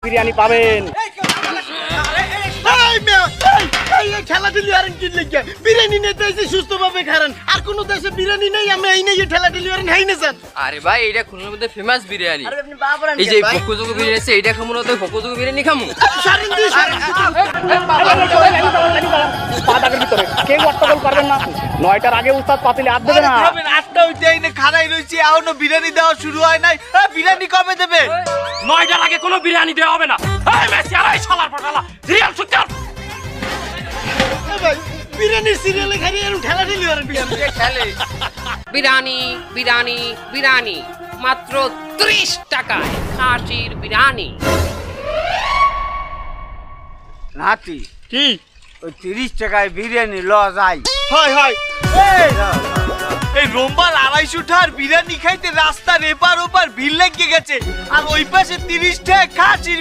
বিরিয়ানি পাবেন। খেলা ডেলিভারি কি লিখে বিরিয়ানি নিতে এসে সুস্থ ভাবে খারান আর কোন দেশে বিরিয়ানি নেই আমি এই নেই ঠেলা ডেলিভারি হাই না স্যার। আরে ভাই এটা খুলনার মধ্যে ফেমাস বিরিয়ানি। আরে আপনি বাবা এই যে ফকুজুকু বিরিয়ানি আছে এইটা খামু না তো ফকুজুকু বিরিয়ানি খামু। সারেন দি পাতাকের ভিতরে কেউ অট্টগোল করবেন না। 9টার আগে উস্তাদ পাতিলে হাত দেবে না। প্রবলেম 8টা হইতে আইনে খাড়াই রইছি এখনো বিরিয়ানি দেওয়া শুরু হয় নাই। বিরিয়ানি কবে দেবে? 9টার আগে কোনো বিরিয়ানি দেওয়া হবে না। এই মেসি আর এই শালার পাঠালা সিরিয়াল সুতার ভাই বিরিয়ানি সিরিয়ালে খালি এরকম ঠেলা ডেলিভারি বিরিয়ানি খেলে বিরিয়ানি বিরিয়ানি বিরিয়ানি মাত্র 30 টাকায় খাসির বিরিয়ানি। নাতি কি ওই 30 টাকায় বিরিয়ানি ল যাই। হয় হয় এই রোমবার 250 টাকার বিরিয়ানি খাইতে রাস্তার এপার ওপার ভিড় লেগে গেছে আর ওই পাশে 30 টাকা খাসির